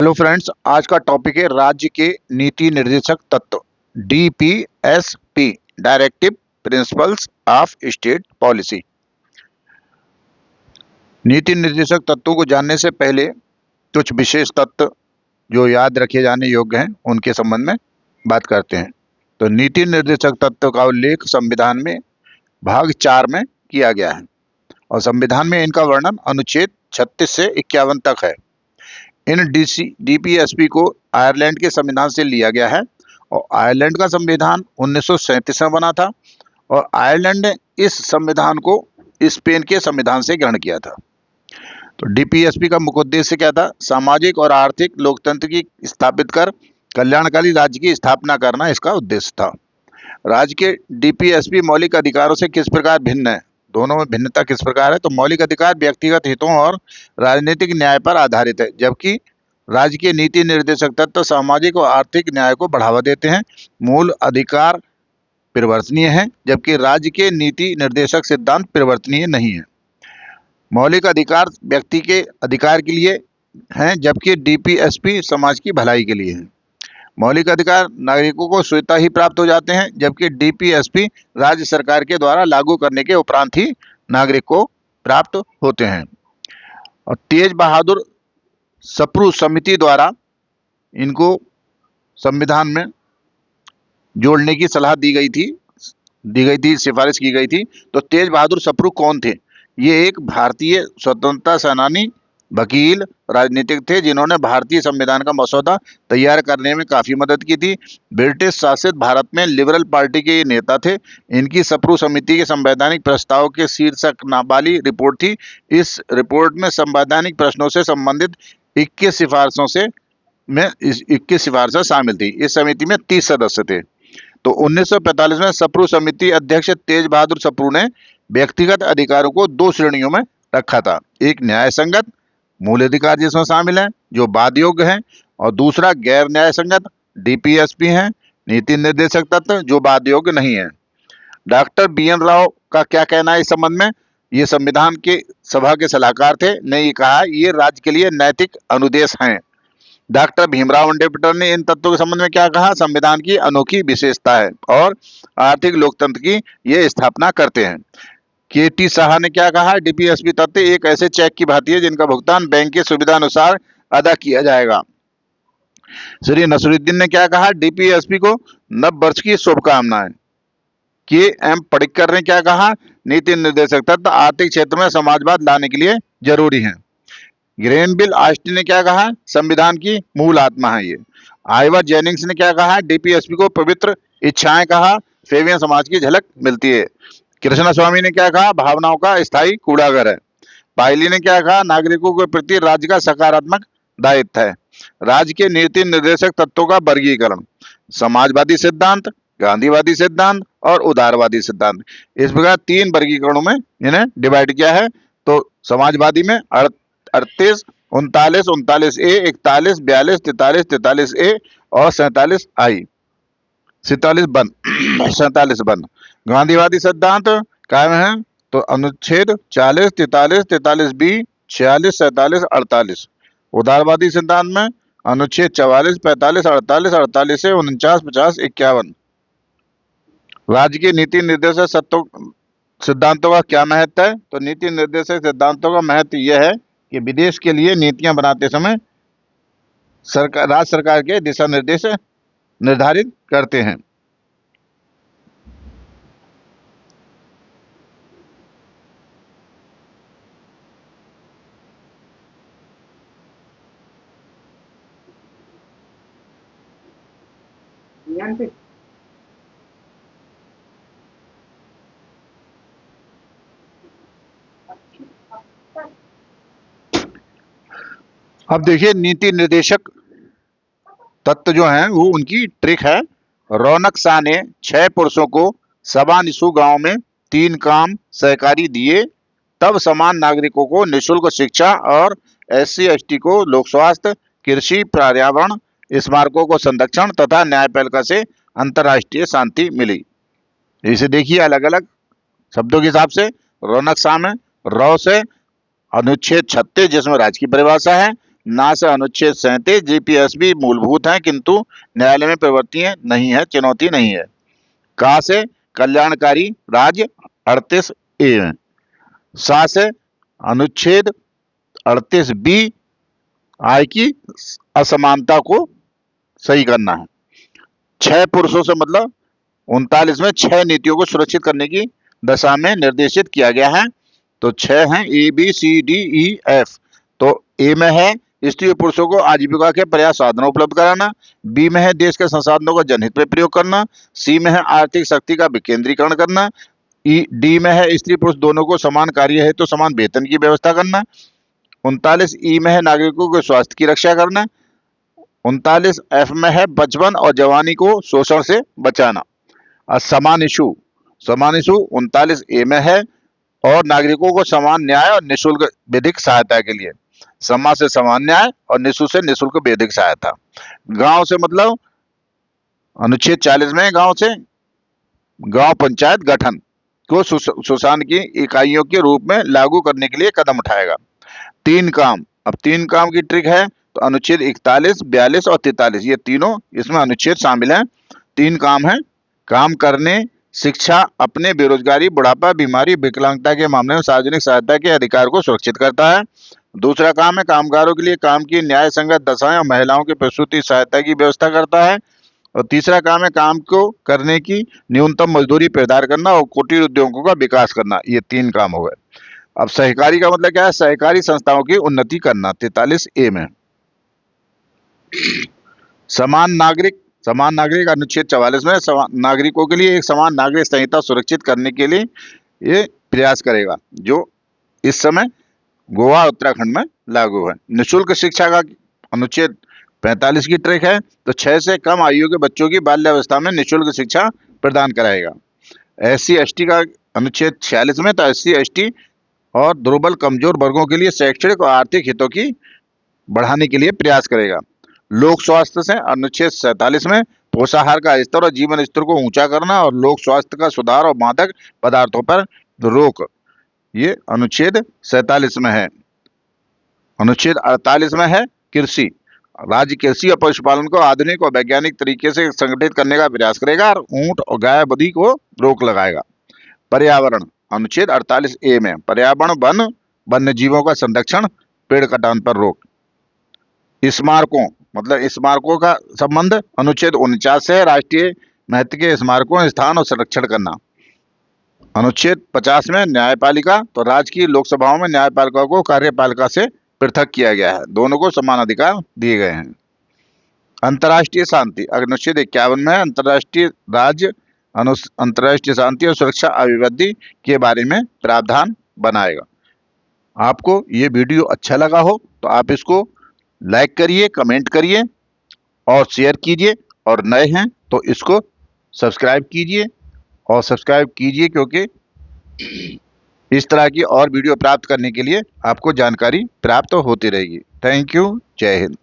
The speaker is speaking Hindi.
हेलो फ्रेंड्स, आज का टॉपिक है राज्य के नीति निर्देशक तत्व DPSP directive principles of state policy. नीति निर्देशक तत्वों को जानने से पहले कुछ विशेष तत्व जो याद रखे जाने योग्य हैं उनके संबंध में बात करते हैं। तो नीति निर्देशक तत्व का उल्लेख संविधान में भाग 4 में किया गया है और संविधान में इनका वर्णन अनुच्छेद 36 से 51 तक है। इन डीपीएसपी को आयरलैंड के संविधान से लिया गया है और आयरलैंड का संविधान 1937 में बना था और आयरलैंड ने इस संविधान को स्पेन के संविधान से ग्रहण किया था। तो डीपीएसपी का मुख्य उद्देश्य क्या था? सामाजिक और आर्थिक लोकतंत्र की स्थापित कर कल्याणकारी राज्य की स्थापना करना इसका उद्देश्य था। राज्य के डीपीएसपी मौलिक अधिकारों से किस प्रकार भिन्न है? दोनों में भिन्नता किस प्रकार है? तो मौलिक अधिकार व्यक्तिगत हितों और राजनीतिक न्याय पर आधारित है, जबकि राज्य के नीति निर्देशक तत्व सामाजिक और आर्थिक न्याय को बढ़ावा देते हैं। मूल अधिकार परिवर्तनीय है, जबकि राज्य के नीति निर्देशक सिद्धांत परिवर्तनीय नहीं है। मौलिक अधिकार व्यक्ति के अधिकार के लिए हैं, जबकि डीपीएसपी समाज की भलाई के लिए है। मौलिक अधिकार नागरिकों को स्वतः ही प्राप्त हो जाते हैं, जबकि डीपीएसपी राज्य सरकार के द्वारा लागू करने के उपरांत ही नागरिक को प्राप्त होते हैं। और तेज बहादुर सप्रू समिति द्वारा इनको संविधान में जोड़ने की सलाह दी गई थी, सिफारिश की गई थी। तो तेज बहादुर सप्रू कौन थे? ये एक भारतीय स्वतंत्रता सेनानी, वकील, राजनीतिक थे जिन्होंने भारतीय संविधान का मसौदा तैयार करने में काफ़ी मदद की थी। ब्रिटिश शासित भारत में लिबरल पार्टी के ये नेता थे। इनकी सप्रू समिति के संवैधानिक प्रस्ताव के शीर्षक वाली रिपोर्ट थी। इस रिपोर्ट में संवैधानिक प्रश्नों से संबंधित 21 सिफारिशें शामिल थी। इस समिति में 30 सदस्य थे। तो 1945 में सप्रू समिति अध्यक्ष तेज बहादुर सप्रू ने व्यक्तिगत अधिकारों को 2 श्रेणियों में रखा था। एक न्याय संगत मूल अधिकार जिसमें शामिल हैं जो वाद योग्य हैं, और दूसरा गैर न्याय संगत डीपीएसपी हैं नीति निर्देशक तत्व जो वाद योग्य नहीं है। डॉक्टर BN राव का क्या कहना है इस संबंध में? ये संविधान के सभा के सलाहकार थे, ने ये कहा ये राज्य के लिए नैतिक अनुदेश हैं। डॉक्टर भीमराव अम्बेडकर ने इन तत्वों के संबंध में क्या कहा? संविधान की अनोखी विशेषता है और आर्थिक लोकतंत्र की ये स्थापना करते हैं। KT साहा ने क्या कहा? डीपीएसपी तत्व एक ऐसे चेक की भांति है जिनका भुगतान बैंक की सुविधा अनुसार अदा किया जाएगा। श्री नसरुद्दीन ने क्या कहा? डीपीएसपी को नव वर्ष की शुभकामनाएं। KM पडिक्कर ने क्या कहा? नीति निर्देशक तत्व आर्थिक क्षेत्र में समाजवाद लाने के लिए जरूरी है। ग्रेनविल ऑस्टिन ने क्या कहा? संविधान की मूल आत्मा है ये। आइवा जेनिंग्स ने क्या कहा? डीपीएसपी को पवित्र इच्छाएं कहा, फेबियन समाज की झलक मिलती है। कृष्णा स्वामी ने क्या कहा? भावनाओं का स्थायी कूड़ागर है। पायली ने क्या कहा? नागरिकों के प्रति राज्य का सकारात्मक दायित्व है। राज्य के नीति निर्देशक तत्वों का वर्गीकरण: समाजवादी सिद्धांत, गांधीवादी सिद्धांत और उदारवादी सिद्धांत। इस प्रकार 3 वर्गीकरणों में इन्हें डिवाइड किया है। तो समाजवादी में 38, 39, 39A, 41, 42, 43, 43A और 47 बन। गांधीवादी सिद्धांत कायम है तो अनुच्छेद 40, 43, 43B, 46, 47, 48। उदारवादी सिद्धांत में अनुच्छेद 44, 45, 48, 48 से 49, 50, 51। राज्य के नीति निर्देशक सिद्धांतों का क्या महत्व है? तो नीति निर्देशक सिद्धांतों का महत्व यह है कि विदेश के लिए नीतियां बनाते समय राज्य सरकार के दिशा निर्देश निर्धारित करते हैं। अब देखिए नीति निर्देशक तत्व जो हैं वो उनकी ट्रिक है। रौनक शाह ने 6 पुरुषों को सबानिसु गांव में 3 काम सहकारी दिए, तब समान नागरिकों को निःशुल्क शिक्षा और SC/ST को लोक स्वास्थ्य, कृषि, पर्यावरण, स्मारकों को संरक्षण तथा न्यायपालिका से अंतर्राष्ट्रीय शांति मिली। इसे देखिए अलग अलग शब्दों के हिसाब से। रौनक शाह में रौ से अनुच्छेद 36 जिसमें राज्य की परिभाषा है, ना से अनुच्छेद 37 जीपीएसबी मूलभूत हैं किंतु न्यायालय में प्रवृत्ति नहीं है, चुनौती नहीं है। का से कल्याणकारी राज्य 38A है। सा से अनुच्छेद 38B आय की असमानता को सही करना है। 6 पुरुषों से मतलब 39 में 6 नीतियों को सुरक्षित करने की दशा में निर्देशित किया गया है। तो 6 हैं ABCDEF। तो ए में है स्त्री और पुरुषों को आजीविका के पर्याप्त साधनों उपलब्ध कराना, बी में है देश के संसाधनों का जनहित में प्रयोग करना, सी में है आर्थिक शक्ति का विकेंद्रीकरण करना, डी में है स्त्री पुरुष दोनों को समान कार्य है तो समान वेतन की व्यवस्था करना, 39 ई में है नागरिकों के स्वास्थ्य की रक्षा करना, 39 एफ में है बचपन और जवानी को शोषण से बचाना। समान इशू 39 ए में है और नागरिकों को समान न्याय और निःशुल्क विधिक सहायता के लिए। समा से समान न्याय और निःशु से निःशुल्क विधिक सहायता। गांव से मतलब अनुच्छेद 40 में गांव से गांव पंचायत गठन को सुशासन की इकाइयों के रूप में लागू करने के लिए कदम उठाएगा। 3 काम, अब 3 काम की ट्रिक है तो अनुच्छेद 41, 42 और 43 ये तीनों इसमें अनुच्छेद शामिल हैं। 3 काम है, काम करने, शिक्षा, अपने, बेरोजगारी, बुढ़ापा, बीमारी, विकलांगता के मामले में सार्वजनिक सहायता के अधिकार को सुरक्षित करता है। दूसरा काम है कामगारों के लिए काम की न्याय संगत दशाएं और महिलाओं की प्रसूति सहायता की व्यवस्था करता है। और तीसरा काम है काम को करने की न्यूनतम मजदूरी प्रदान करना और कुटीर उद्योगों का विकास करना। ये 3 काम हो गए। अब सहकारी का मतलब क्या है? सहकारी संस्थाओं की उन्नति करना 43A में। समान नागरिक अनुच्छेद 44 में नागरिकों के लिए एक समान नागरिक संहिता सुरक्षित करने के लिए ये प्रयास करेगा, जो इस समय गोवा उत्तराखंड में लागू है। निःशुल्क शिक्षा का अनुच्छेद 45 की ट्रिक है तो 6 से कम आयु के बच्चों की बाल्यावस्था में निःशुल्क शिक्षा प्रदान कराएगा। SC/ST का अनुच्छेद 46 में तो SC/ST और दुर्बल कमजोर वर्गों के लिए शैक्षणिक और आर्थिक हितों की बढ़ाने के लिए प्रयास करेगा। लोक स्वास्थ्य से अनुच्छेद 47 में पोषाहार का स्तर और जीवन स्तर को ऊंचा करना और लोक स्वास्थ्य का सुधार और मादक पदार्थों पर रोक, ये अनुच्छेद 47 में है। अनुच्छेद 48 में है कृषि, राज्य कृषि और पशुपालन को आधुनिक और वैज्ञानिक तरीके से संगठित करने का प्रयास करेगा और ऊंट और गाय बधी को रोक लगाएगा। पर्यावरण अनुच्छेद 48A में पर्यावरण, वन, वन्य जीवों का संरक्षण, पेड़ कटान पर रोक। स्मारकों मतलब स्मारकों का संबंध अनुच्छेद 49 से राष्ट्रीय महत्व के स्मारकों स्थान और संरक्षण करना। अनुच्छेद 50 में न्यायपालिका, तो राज्य की लोकसभाओं में न्यायपालिका को कार्यपालिका से पृथक किया गया है, दोनों को समान अधिकार दिए गए हैं। अंतर्राष्ट्रीय शांति अनुच्छेद 51 में अंतर्राष्ट्रीय राज्य अंतर्राष्ट्रीय शांति और सुरक्षा अभिवृद्धि के बारे में प्रावधान बनाएगा। आपको ये वीडियो अच्छा लगा हो तो आप इसको लाइक करिए, कमेंट करिए और शेयर कीजिए, और नए हैं तो इसको सब्सक्राइब कीजिए क्योंकि इस तरह की और वीडियो प्राप्त करने के लिए आपको जानकारी प्राप्त होती रहेगी। Thank you. जय हिंद।